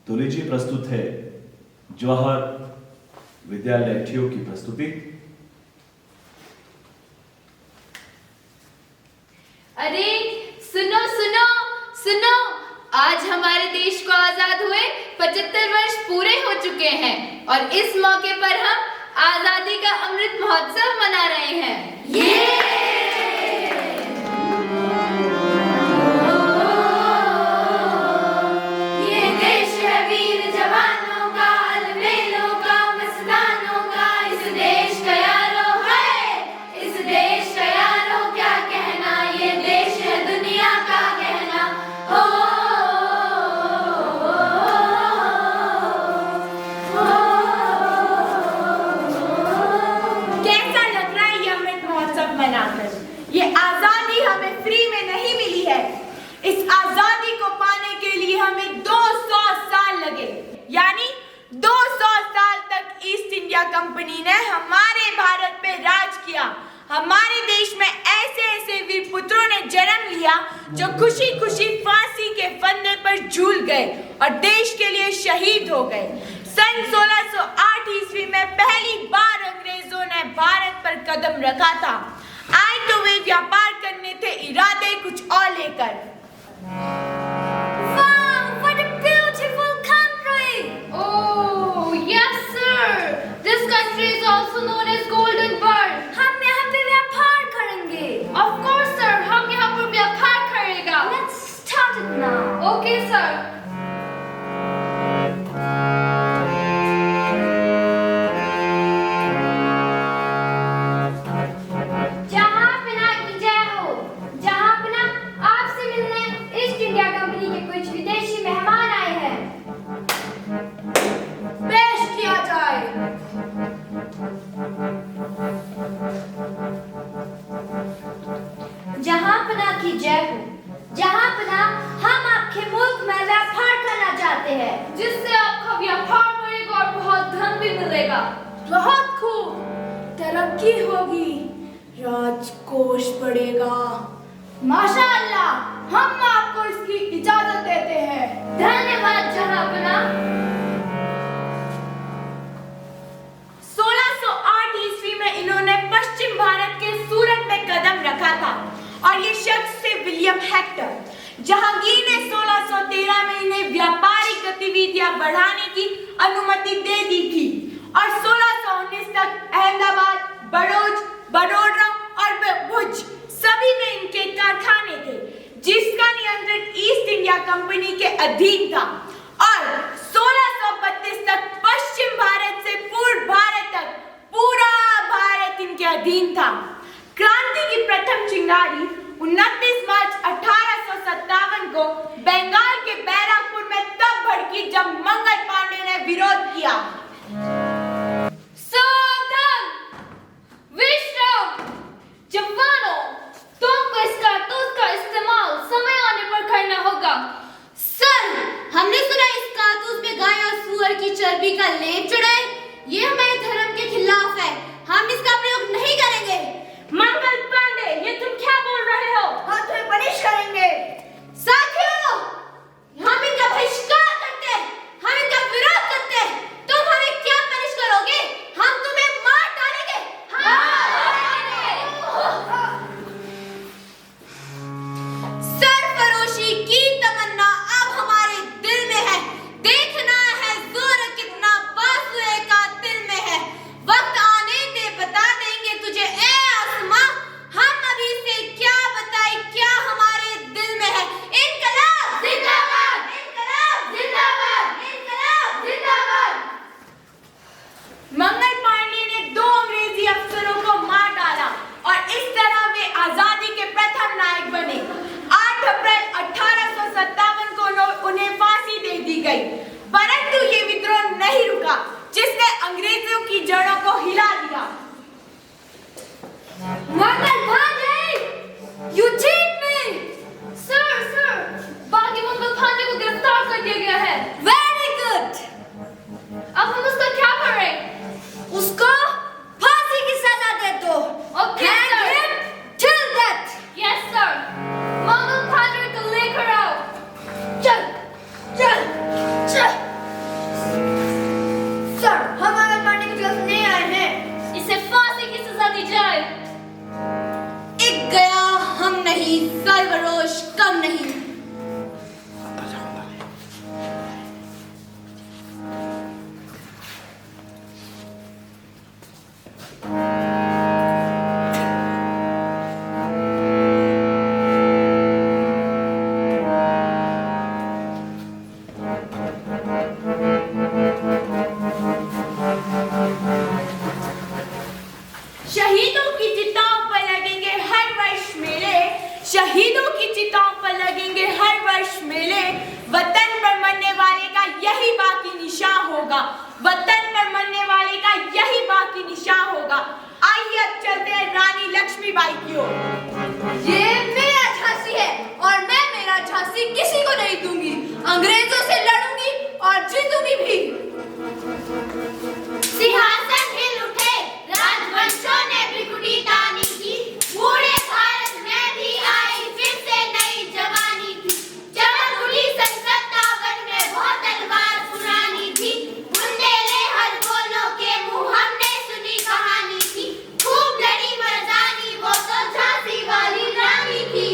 तो लीजिए प्रस्तुत है जवाहर विद्यालय ठियो की प्रस्तुति। अरे सुनो सुनो सुनो, आज हमारे देश को आजाद हुए 75 वर्ष पूरे हो चुके हैं और इस मौके पर हम आजादी का अमृत महोत्सव मना रहे हैं। ये देश है वीर जवानों का, अलबेलों का, मस्तानों का। इस देश का यारो है, इस देश का यारो क्या कहना, ये देश है दुनिया का कहना। हो कैसा लग रहा है ये अमृत महोत्सव मनाकर? ये आजादी हमें फ्री में नहीं मिली है। इस आजादी को पाने के लिए हमें 200 साल लगे, यानी 200 साल तक ईस्ट इंडिया कंपनी ने हमारे भारत पे राज किया। हमारे देश में ऐसे ऐसे वीर पुत्रों ने जन्म लिया जो खुशी खुशी फांसी के फंदे पर झूल गए और देश के लिए शहीद हो गए। सन 1608 ईस्वी में पहली बार अंग्रेजों ने भारत पर कदम रखा था। आए तो वे व्यापार करने थे इरादे कुछ और लेकर। Wow, what a beautiful country! Oh, yes sir. This country is also known as Golden Bird. हम यहाँ पे व्यापार करेंगे। Of course sir, हम यहाँ पर व्यापार करेगा। Let's start it now. Okay sir. जहांपना की जय हो। जहांपना, आपसे मिलने ईस्ट इंडिया कंपनी के कुछ विदेशी मेहमान आए हैं। पेश किया जाए। जहांपना की जय हो। जहांपना, हम आपके मुल्क में व्यापार करना चाहते हैं, जिससे आपका व्यापार बढ़ेगा और बहुत धन भी मिलेगा। बहुत खूब, तरक्की होगी, राजकोष बढ़ेगा। माशाअल्लाह, हम आपको इसकी इजाजत देते हैं। धन्यवाद जहांपना। 1608 ईस्वी में इन्होंने पश्चिम भारत के सूरत में कदम रखा था और ये शख्स थे विलियम हेक्टर। जहांगीर ने 1613 में इन्हें व्यापारिक गतिविधियां बढ़ाने की अनुमति दे दी थी और 1619 तक अहमदाबाद, बड़ौदा और भुज सभी में इनके कारखाने थे, जिसका नियंत्रण ईस्ट इंडिया कंपनी के अधीन था। और 1632 तक पश्चिम भारत से पूर्व भारत तक पूरा भारत इनके अधीन था। क्रांति की प्रथम चिंगारी 29 मार्च 1857 को बंगाल के बैराकपुर में तब भड़की जब मंगल पांडे ने विरोध किया। सावधान! विश्राम! जवानों, तुमको इस कारतूस का इस्तेमाल समय आने पर करना होगा। सर, हमने सुना इस कारतूस में गाय और सूअर की चर्बी का लेप चढ़ा है। ये हमारे धर्म के खिलाफ है। हम इसका प्रयोग नहीं करेंगे। मंगल पांडे, ये तुम क्या बोल रहे हो? हम तुम्हें पनिश करेंगे। साथियों, हम इनका बहिष्कार करते हैं, हम इनका विरोध करते हैं। तुम हमें क्या पनिश करोगे? हम तुम्हें मार डालेंगे। सरफरोशी की तमन्ना अब हमारे दिल में है। देखना है जोर कितना बाजुए का दिल में है। वक्त आने दे, बता देंगे तुझे ए आसमां। हम अभी से क्या बताए क्या हमारे दिल में है। मेरी सर्वरोष कम नहीं। शहीदों की चिताओं पर लगेंगे हर वर्ष मेले, शहीदों की चिताओं पर लगेंगे हर वर्ष मेले। वतन पर मरने वाले का यही बाकी निशान होगा, वतन पर मरने वाले का यही बाकी निशान होगा। आइए अब चलते हैं रानी लक्ष्मीबाई की ओर। ये मेरा झांसी है और मैं मेरा झांसी किसी को नहीं दूंगी। अंग्रेजों से लड़ूंगी और जीतूंगी भी। सिंहासन हिल उठे, राजवंशों ने भ्रिकुटी तानी थी, पूरे भारत में भी आई फिर से नई जवानी थी। चमक उठी सन 57 में वो तलवार पुरानी थी, बुंदेले हर बोलों के मुंह हमने सुनी कहानी थी। खूब लड़ी मर्दानी वो तो झांसी वाली रानी थी।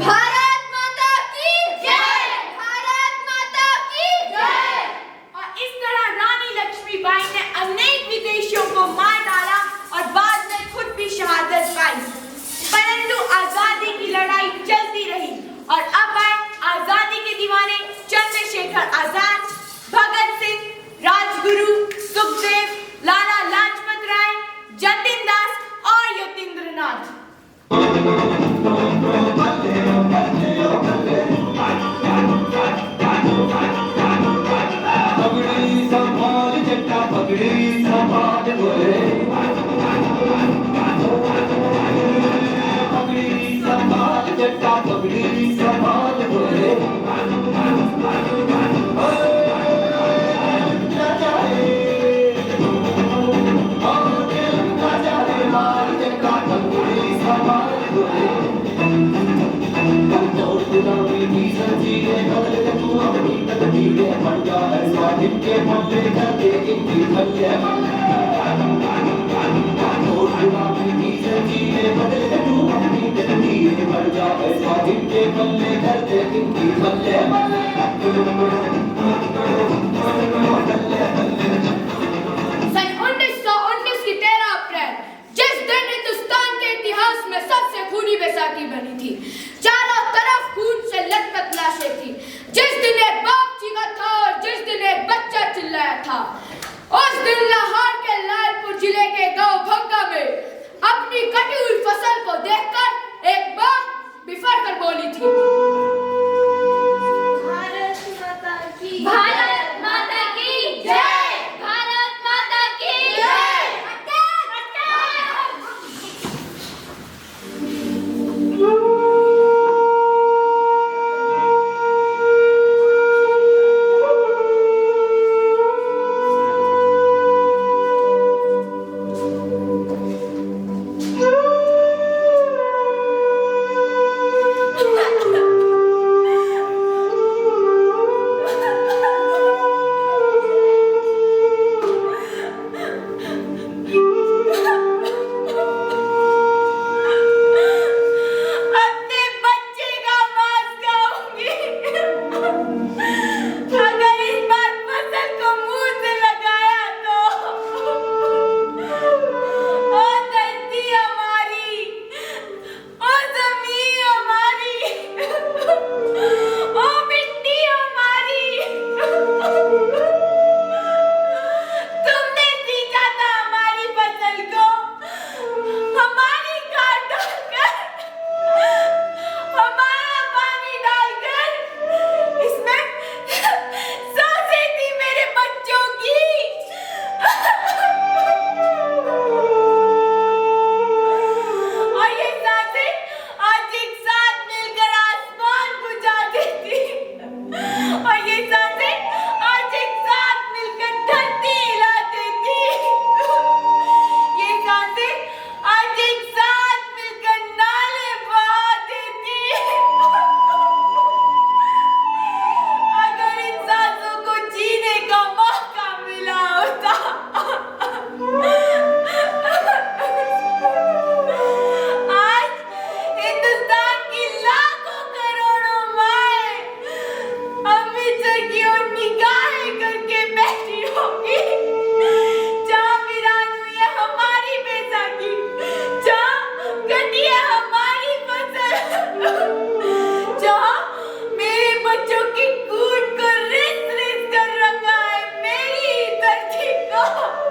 भारत माता की जय, भारत माता की जय। और इस तरह रानी लक्ष्मीबाई ने अनेक विदेशियों को मार डाला और बाद में खुद भी शहादत पाई। परंतु आजादी की लड़ाई चलती रही और अब आए आजादी के दीवाने चंद्रशेखर आजाद, भगत सिंह, राजगुरु, सुखदेव, लाला लाजपत राय, जतिन दास और यतीन्द्र नाथ। पगड़ी संभाल जट्टा पगड़ी संभाल बोले, पगड़ी संभाल जट्टा पगड़ी संभाल बोले। इनके मोहल्ले कर दे इनकी भल्ले और गुलाबी की सजीले बदले तू अपनी तकदीर मर जाए। इनके मोहल्ले कर दे इनकी भल्ले सन 1919 की 13 अप्रैल, जिस दिन हिंदुस्तान के इतिहास में सबसे खूनी बैसाखी बनी थी, चारों तरफ खून से लथपथ लाशें थी। जिस दिन एक बाप चीखा था और जिस दिन एक बच्चा चिल्लाया था, उस दिन लाहौर के लालपुर जिले के गांव भंगा में अपनी कटी हुई फसल को देखकर एक मां बिफर कर बोली थी, भारत माता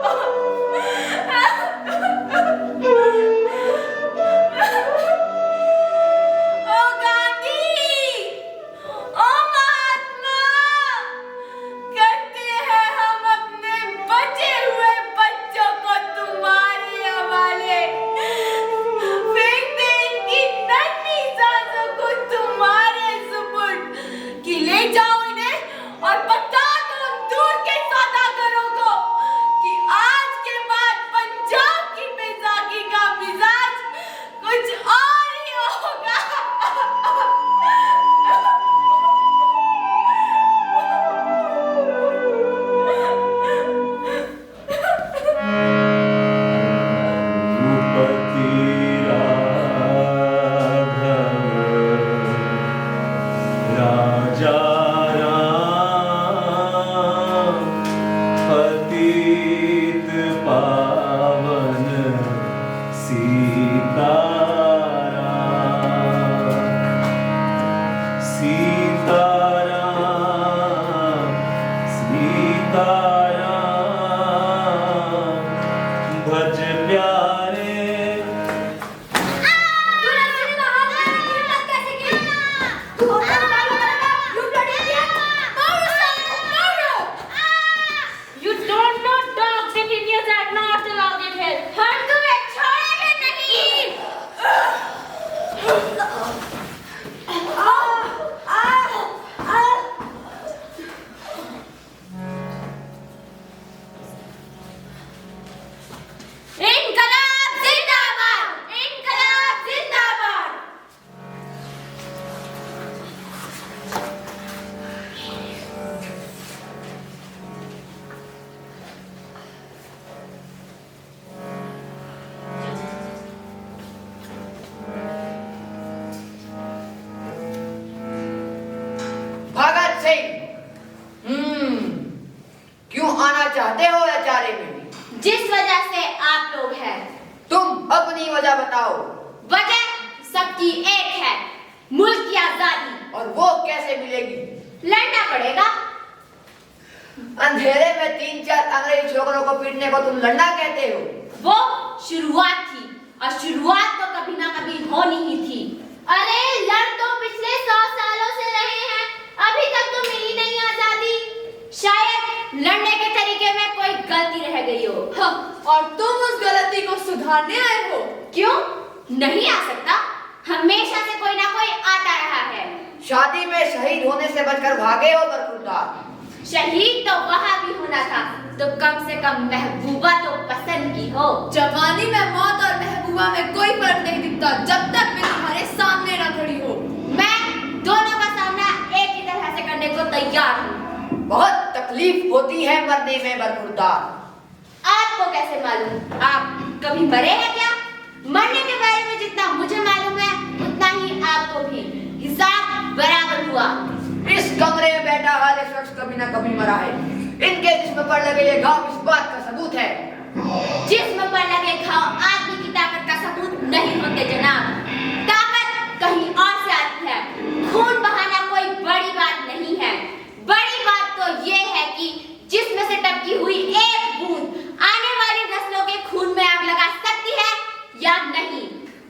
ओ गांधी, ओ महात्मा, कहते हैं हम अपने बचे हुए बच्चों को तुम्हारे हवाले, फेंकते इनकी नन्ही सांसों को तुम्हारे सुपुर्द कि ले जाओ इन्हें और बता दो दूर के सौदागरों को कि आज के बाद पंजाब की बैसाखी का मिजाज कुछ और ही होगा। भूपति राघव राजा राम पतित पावन सीताराम सीताराम सीताराम भज प्यारे You don't know dogs in India are not allowed in here. हम तुम्हें छोड़ेंगे नहीं. इनकलाब जिंदाबाद! इनकलाब जिंदाबाद! भगत सिंह, क्यों आना चाहते हो अचारे में? जिस वजह से आप लोग हैं, तुम अपनी वजह बताओ। वजह सबकी एक है, मुल्क की आजादी। और वो कैसे मिलेगी? लड़ना पड़ेगा। अंधेरे में 3-4 अंग्रेजी छोकरों को पीटने को तुम लड़ना कहते हो? वो शुरुआत थी और शुरुआत तो कभी ना कभी होनी ही थी। अरे लड़ तो पिछले 100 सालों से रहे हैं, अभी तक तो मिली नहीं आजादी। शायद लड़ने के तरीके में कोई गलती रह गई हो। हाँ, और तुम उस गलती को सुधारने आए हो। क्यों नहीं आ सकता? हमेशा से कोई ना कोई आता रहा है। शादी में शहीद होने से बचकर भागे हो बरखुरदार। शहीद तो वहाँ भी होना था, तो कम से कम महबूबा तो पसंद की हो। जवानी में मौत और महबूबा में कोई फर्क नहीं दिखता जब तक मैं तुम्हारे सामने ना खड़ी हो। मैं दोनों का सामना एक ही तरह से करने को तैयार हूँ। बहुत तकलीफ होती है मरने में बरखुरदार। आपको कैसे मालूम? आप कभी मरे हैं क्या? मरने के बारे में जितना मुझे मालूम है उतना ही आपको भी। हिसाब बराबर हुआ। इस कमरे में बैठा हाल शख्स कभी ना कभी मरा है। इनके जिस्म पर लगे ये घाव इस बात का सबूत है। जिस्म पर लगे घाव आदमी की ताकत का सबूत नहीं होते जनाब। ताकत कहीं और से आती है। खून बहाना कोई बड़ी बात नहीं है। बड़ी बात तो ये है कि जिसमें से टपकी हुई एक बूंद आने वाली नस्लों के खून में आग लगा सकती है या नहीं।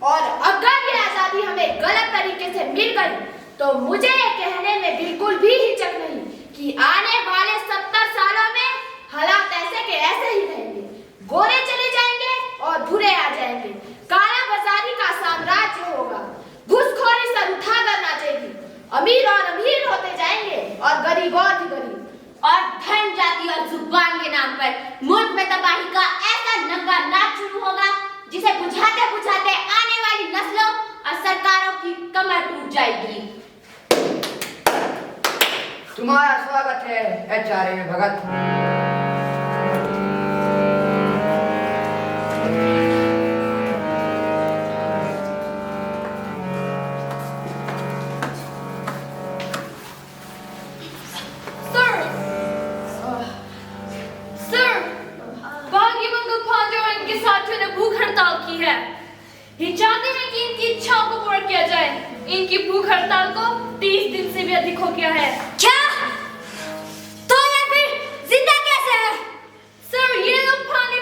और अगर ये आजादी हमें गलत तरीके से मिल गई तो मुझे ये कहने में बिल्कुल भी हिचक नहीं कि आने वाले 70 सालों में हालात ऐसे के ऐसे ही रहेंगे। गोरे चले जाएंगे और भूरे आ जाएंगे। काला बाजारी का साम्राज्य होगा। घुसखोरी सर उठाकर नाचेगी। अमीर और अमीर होते जाएंगे और गरीब और भी गरीब। और धन जाति और जुबान के नाम पर मुल्क में तबाही का ऐसा नंगा नाच शुरू होगा जिसे बुझाते बुझाते आने वाली नस्लों और सरकारों की कमर टूट जाएगी। तुम्हारा स्वागत है एचआरए में भगत। ये चाहते हैं कि इनकी इच्छाओं को पूरा किया जाए। इनकी भूख हड़ताल को 30 दिन से भी अधिक हो गया है। क्या? तो ये फिर जिंदा कैसे है? सर, ये लोग फांदी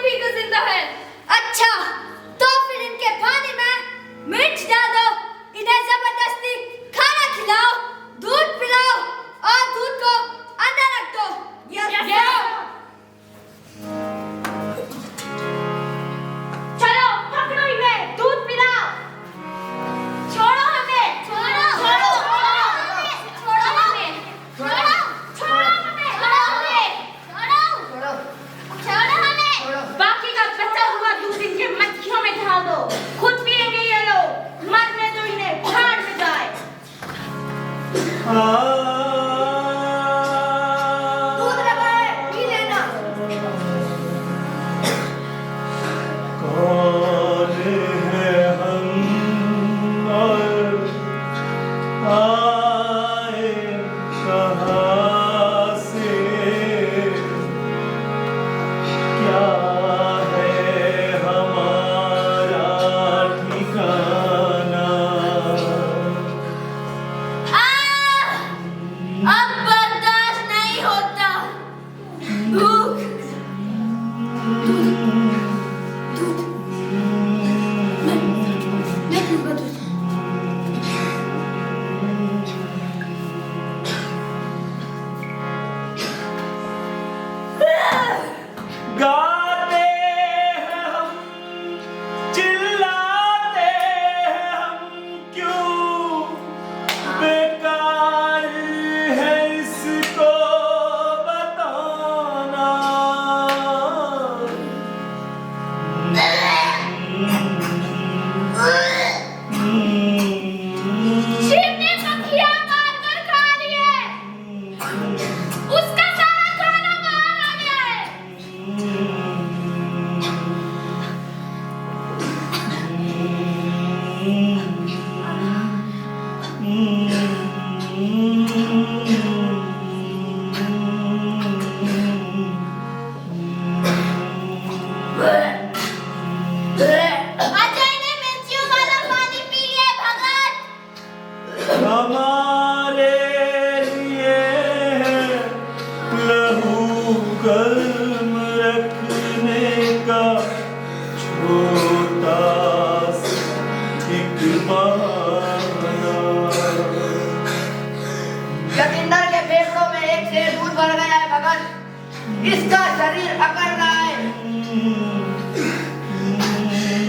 इसका शरीर अकड़ रहा है।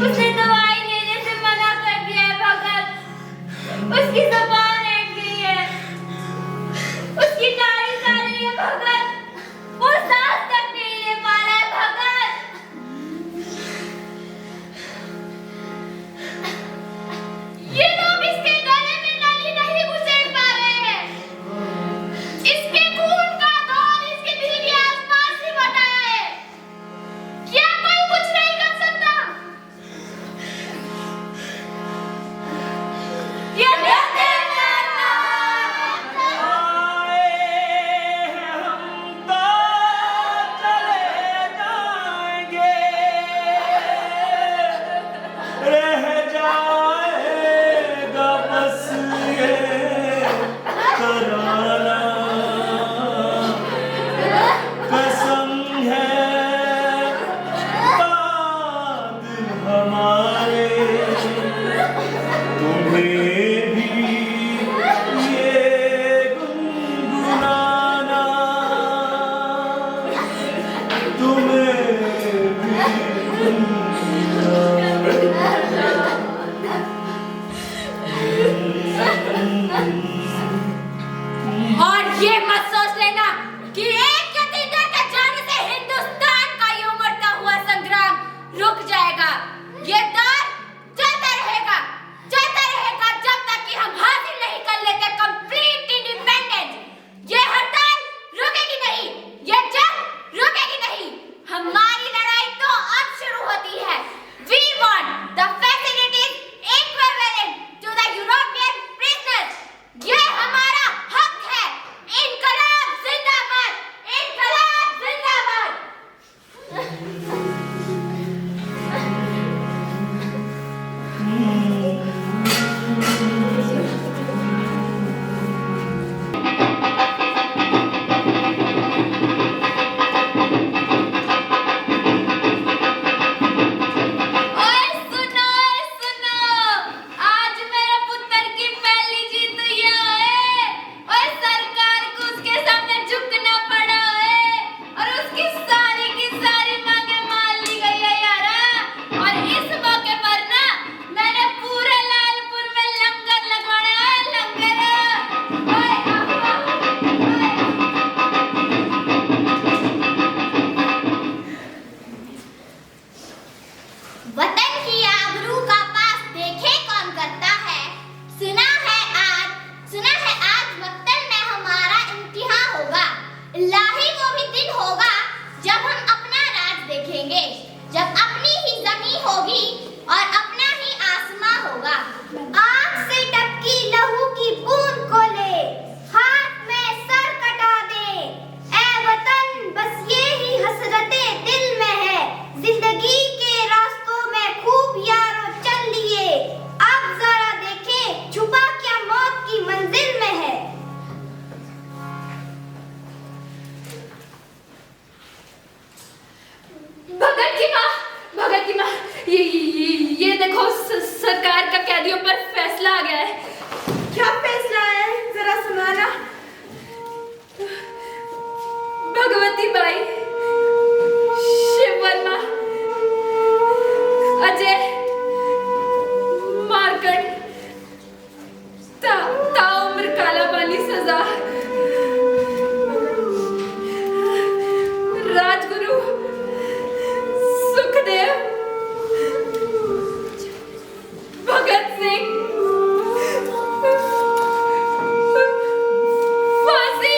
उसने दवाई लेने से मना कर दिया है भगत। उसकी जुबान अटक गई है, उसकी नाड़ी काट रही है भगत। वो सांस तक नहीं ले पा रहा है भगत। ये लोग इसके गले में नली नहीं घुसेड़ पा रहे हैं। इसके खून का दौर इसके धीरे आसपास ही बटाया है। क्या कोई कुछ नहीं कर सकता? ये देखते और ये मत सोच लेना कि एक यतीन्द्र के जाने से हिंदुस्तान का ये उमड़ता हुआ संग्राम रुक जाएगा। ये दौर चलता रहेगा जब तक कि हम हासिल नहीं कर लेते कंप्लीट इंडिपेंडेंस। ये हड़ताल रुकेगी नहीं, ये जंग रुकेगी नहीं। हमारी लड़ाई तो अब शुरू होती है। We want the facilities equivalent to the European prisoners. ये हमारा हक है। इनकलाब जिंदाबाद, इनकलाब जिंदाबाद। ओए सुनो, आज मेरे पुत्र की पहली जीत हुई है। ओए सरकार को उसके सामने झुकना पड़ा है और उसकी सारी की सारी मांगे मान ली गई है यारा। और इस मौके पर ना मैंने पूरे लालपुर में लंगर लगवाया है, लंगर। ओए वतन की आबरू का पास देखे कौन करता है। सुना है आज वतन में हमारा इम्तिहान होगा। इलाही वो भी दिन होगा जब हम अपना राज देखेंगे, जब अपनी ही जमीन होगी और अपना ही आसमां होगा। आँख से टपकी लहू की बूंद को ले, हाथ में सर कटा दे। ऐ वतन बस ये ही हसरतें दिल में है। जिंदगी के रास्तों में खूब यारों चल लिए, अब जरा देखें छुपा क्या मौत की मंजिल में है। भगत की माँ, ये देखो सरकार का कैदियों पर फैसला आ गया है। क्या फैसला है, जरा सुनाना। भगवती बाई, शिव वर्मा, अजय, मार्कंड, ताउम्र कालाबाली सजा। राजगुरु सुखदेव, भगत सिंह, फांसी।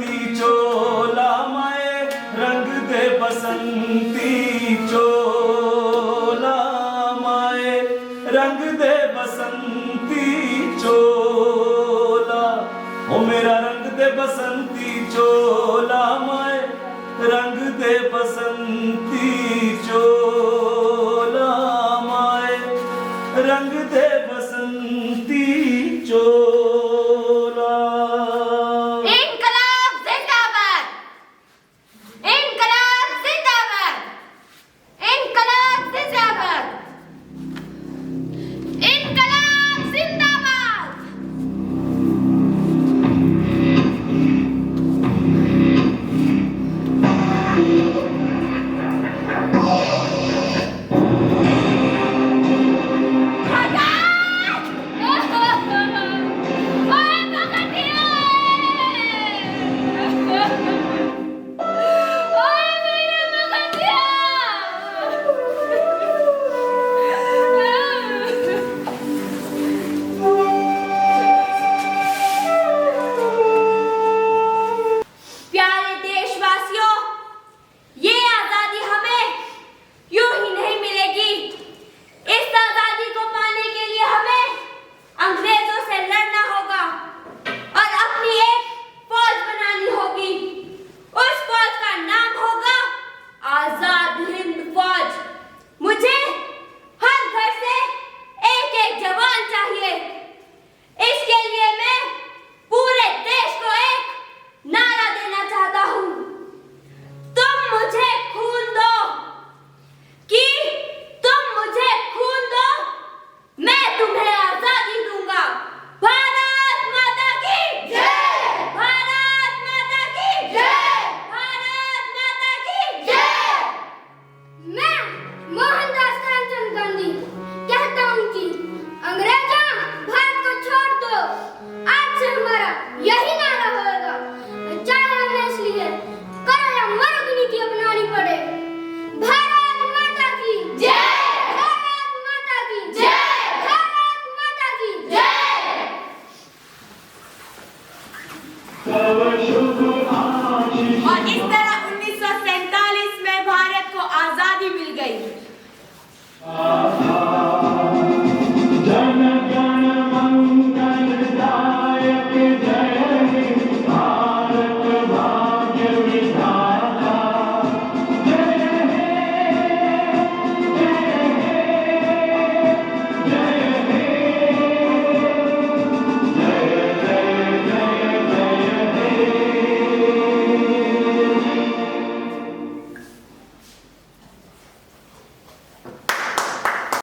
बसंती चोला माए रंग दे बसंती चोला